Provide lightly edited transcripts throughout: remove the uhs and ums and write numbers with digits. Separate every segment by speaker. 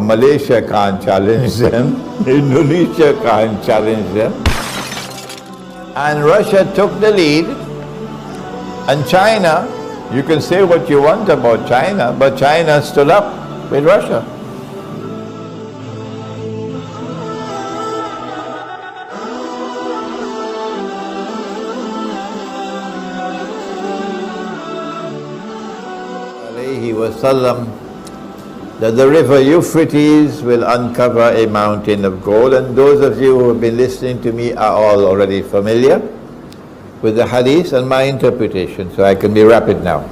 Speaker 1: Malaysia can't challenge them, Indonesia can't challenge them. And Russia took the lead, and China, you can say what you want about China, but China stood up with Russia. Wasallam, that the river Euphrates will uncover a mountain of gold. And those of you who have been listening to me are all already familiar with the hadith and my interpretation, so I can be rapid now.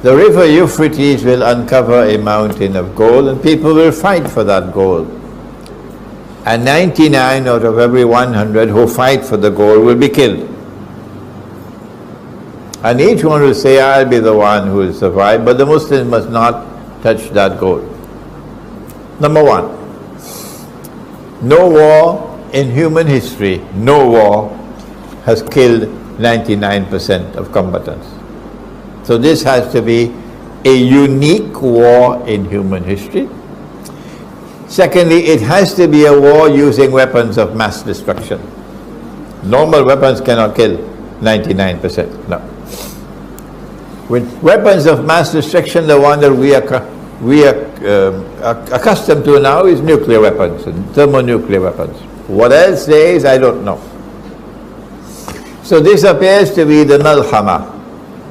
Speaker 1: The river Euphrates will uncover a mountain of gold, and people will fight for that gold. And 99 out of every 100 who fight for the gold will be killed. And each one will say, I'll be the one who will survive, but the Muslims must not touch that gold. Number one, no war in human history, no war has killed 99% of combatants. So this has to be a unique war in human history. Secondly, it has to be a war using weapons of mass destruction. Normal weapons cannot kill 99%, no. With weapons of mass destruction, the one that we are accustomed to now is nuclear weapons and thermonuclear weapons. What else there is, I don't know. So this appears to be the Malhama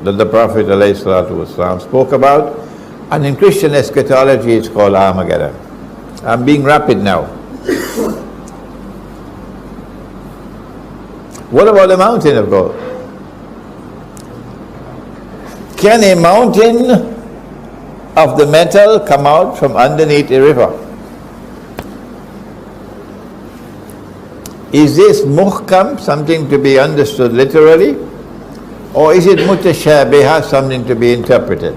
Speaker 1: that the Prophet ﷺ spoke about, and in Christian eschatology it's called Armageddon. I'm being rapid now. What about the mountain of gold? Can a mountain of the metal come out from underneath a river? Is this muhkam, something to be understood literally? Or is it mutashabiha, something to be interpreted?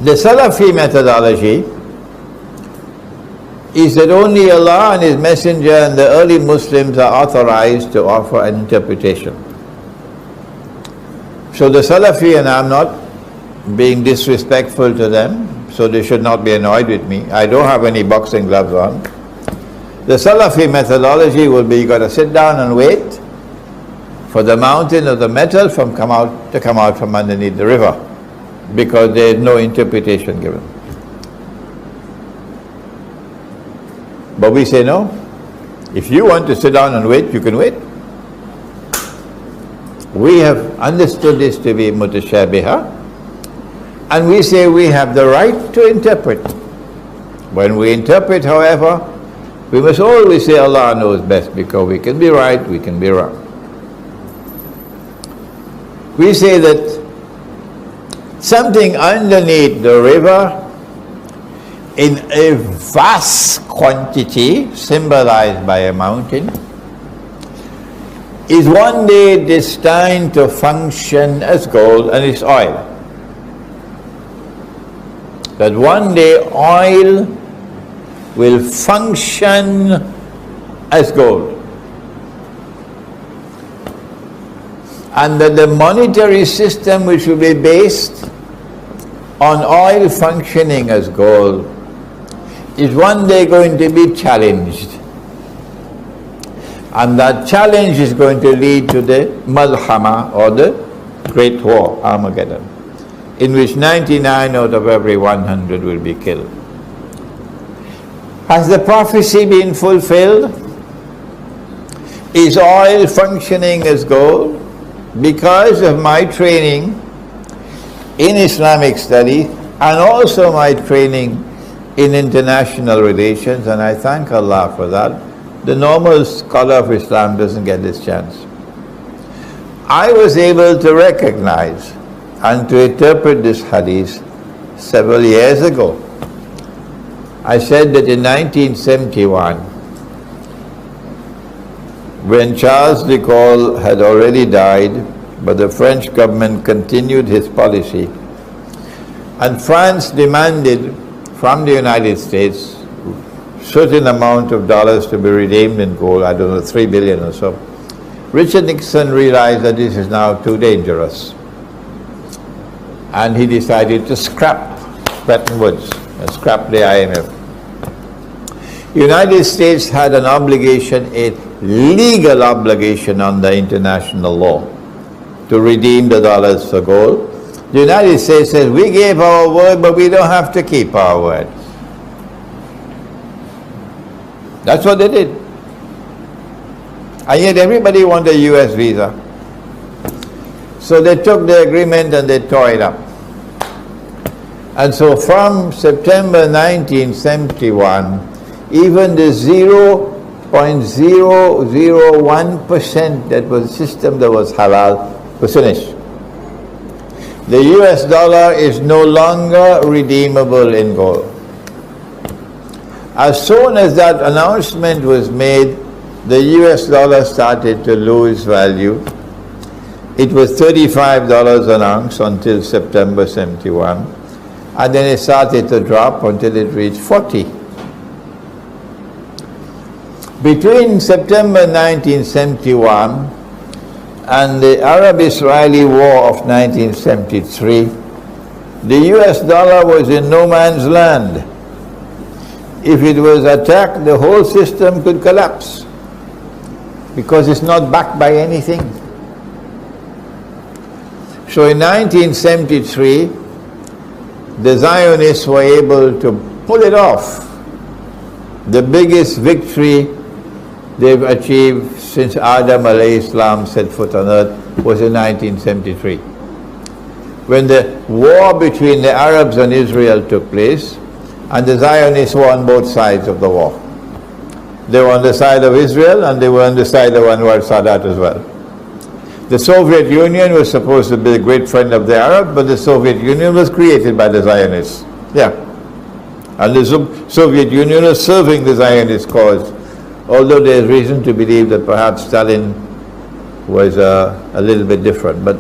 Speaker 1: The Salafi methodology is that only Allah and His Messenger and the early Muslims are authorized to offer an interpretation. So the Salafi, and I'm not being disrespectful to them, so they should not be annoyed with me. I don't have any boxing gloves on. The Salafi methodology will be, you got to sit down and wait for the mountain of the metal to come out from underneath the river, because there is no interpretation given. But we say no. If you want to sit down and wait, you can wait. We have understood this to be mutashabiha, and we say we have the right to interpret. When we interpret, however, we must always say Allah knows best, because we can be right, we can be wrong. We say that something underneath the river in a vast quantity, symbolized by a mountain, is one day destined to function as gold, and it's oil. That one day oil will function as gold. And that the monetary system, which will be based on oil functioning as gold, is one day going to be challenged. And that challenge is going to lead to the Malhama, or the Great War, Armageddon, in which 99 out of every 100 will be killed. Has the prophecy been fulfilled? Is oil functioning as gold? Because of my training in Islamic studies and also my training in international relations, and I thank Allah for that, the normal scholar of Islam doesn't get this chance. I was able to recognize and to interpret this hadith several years ago. I said that in 1971, when Charles de Gaulle had already died, but the French government continued his policy, and France demanded from the United States certain amount of dollars to be redeemed in gold, I don't know, 3 billion or so. Richard Nixon realized that this is now too dangerous, and he decided to scrap Bretton Woods. scrap the IMF. United States had an obligation, a legal obligation under international law to redeem the dollars for gold. The United States says, we gave our word, but we don't have to keep our word. That's what they did. And yet everybody wanted a US visa. So they took the agreement and they tore it up. And so from September 1971, even the 0.001% that was system that was halal was finished. The US dollar is no longer redeemable in gold. As soon as that announcement was made, the US dollar started to lose value. It was $35 an ounce until September 71, and then it started to drop until it reached 40. Between September 1971 and the Arab-Israeli War of 1973, the US dollar was in no man's land. If it was attacked, the whole system could collapse because it's not backed by anything. So in 1973, the Zionists were able to pull it off. The biggest victory they've achieved since Adam alayhi salam set foot on earth was in 1973. When the war between the Arabs and Israel took place, and the Zionists were on both sides of the war. They were on the side of Israel, and they were on the side of Anwar Sadat as well. The Soviet Union was supposed to be a great friend of the Arab, but the Soviet Union was created by the Zionists. Yeah. And the Soviet Union was serving the Zionist cause, although there's reason to believe that perhaps Stalin was a little bit different, but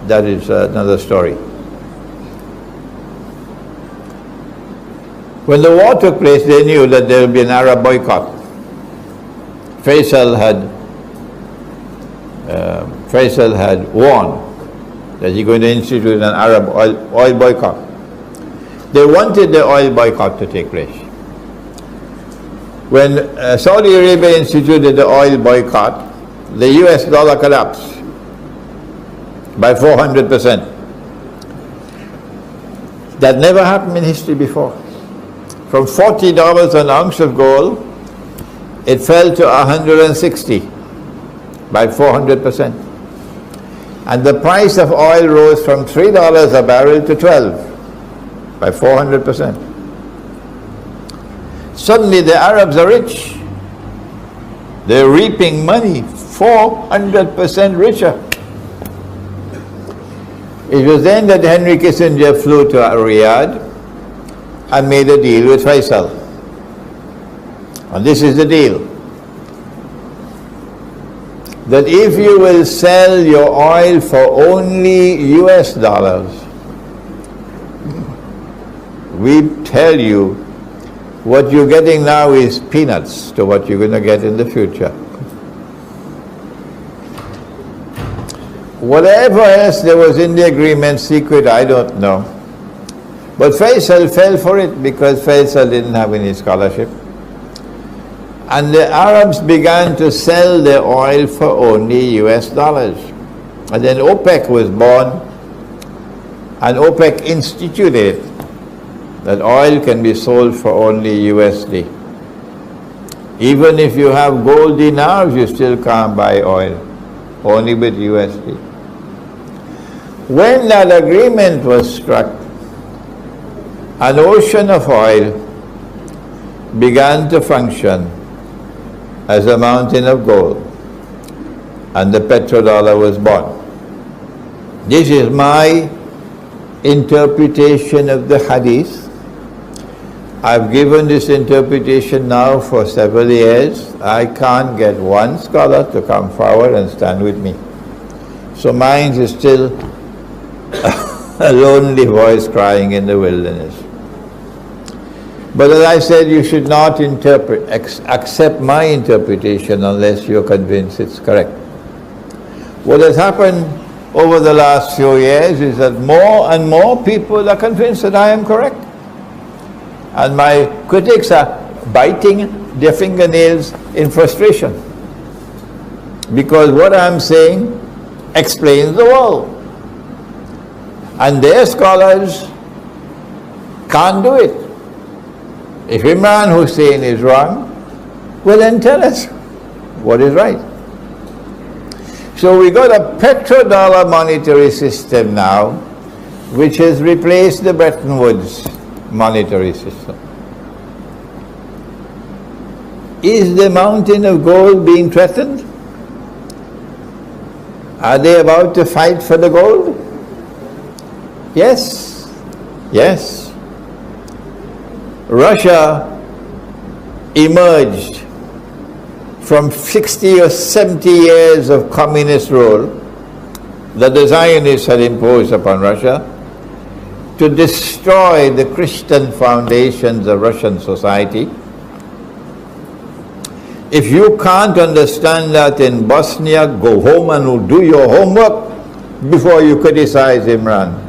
Speaker 1: that is another story. When the war took place, they knew that there would be an Arab boycott. Faisal had warned that he's going to institute an Arab oil boycott. They wanted the oil boycott to take place. When Saudi Arabia instituted the oil boycott, the US dollar collapsed by 400%. That never happened in history before. From $40 an ounce of gold, it fell to 160 by 400%. And the price of oil rose from $3 a barrel to 12 by 400%. Suddenly the Arabs are rich. They're reaping money, 400% richer. It was then that Henry Kissinger flew to Riyadh and made a deal with Faisal. And this is the deal. That if you will sell your oil for only US dollars, we tell you what you're getting now is peanuts to what you're going to get in the future. Whatever else there was in the agreement, secret, I don't know. But Faisal fell for it because Faisal didn't have any scholarship. And the Arabs began to sell their oil for only US dollars. And then OPEC was born, and OPEC instituted that oil can be sold for only USD. Even if you have gold dinars, you still can't buy oil, only with USD. When that agreement was struck, an ocean of oil began to function as a mountain of gold, and the petrodollar was born. This is my interpretation of the hadith. I've given this interpretation now for several years. I can't get one scholar to come forward and stand with me. So mine is still a lonely voice crying in the wilderness. But as I said, you should not accept my interpretation unless you're convinced it's correct. What has happened over the last few years is that more and more people are convinced that I am correct. And my critics are biting their fingernails in frustration, because what I'm saying explains the world. And their scholars can't do it. If Imran Hosein is wrong, well then tell us what is right. So we got a petrodollar monetary system now, which has replaced the Bretton Woods monetary system. Is the mountain of gold being threatened? Are they about to fight for the gold? Yes, yes. Russia emerged from 60 or 70 years of communist rule that the Zionists had imposed upon Russia to destroy the Christian foundations of Russian society. If you can't understand that in Bosnia, go home and do your homework before you criticize Imran.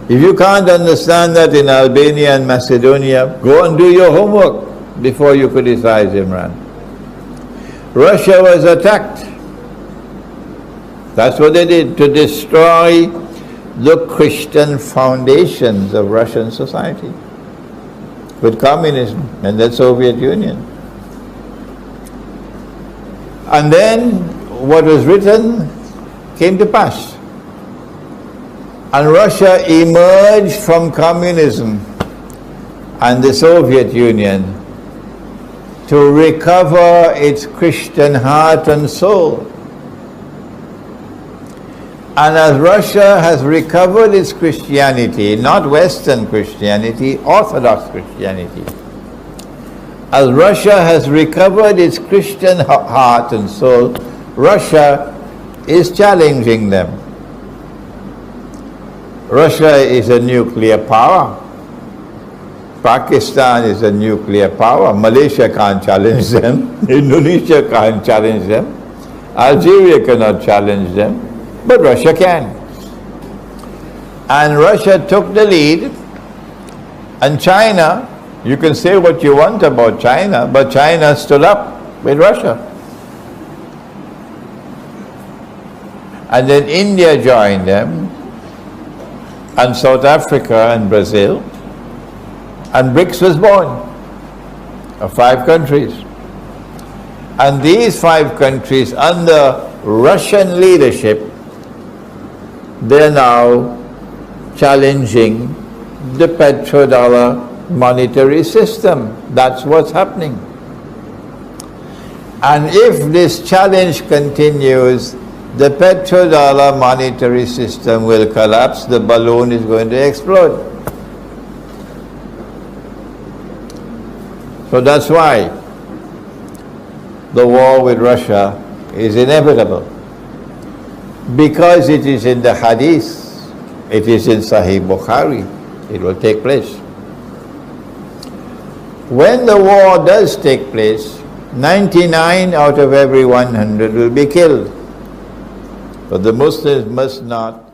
Speaker 1: If you can't understand that in Albania and Macedonia, go and do your homework before you criticize Imran. Russia was attacked. That's what they did, to destroy the Christian foundations of Russian society with communism and the Soviet Union. And then what was written came to pass. And Russia emerged from communism and the Soviet Union to recover its Christian heart and soul. And as Russia has recovered its Christianity, not Western Christianity, Orthodox Christianity, as Russia has recovered its Christian heart and soul, Russia is challenging them. Russia is a nuclear power. Pakistan is a nuclear power. Malaysia can't challenge them. Indonesia can't challenge them. Algeria cannot challenge them. But Russia can. And Russia took the lead. And China, you can say what you want about China, but China stood up with Russia. And then India joined them, and South Africa and Brazil, and BRICS was born, of 5 countries. And these 5 countries, under Russian leadership, they're now challenging the petrodollar monetary system. That's what's happening. And if this challenge continues, the petrodollar monetary system will collapse, the balloon is going to explode. So that's why the war with Russia is inevitable. Because it is in the Hadith, it is in Sahih Bukhari, it will take place. When the war does take place, 99 out of every 100 will be killed. But the Muslims must not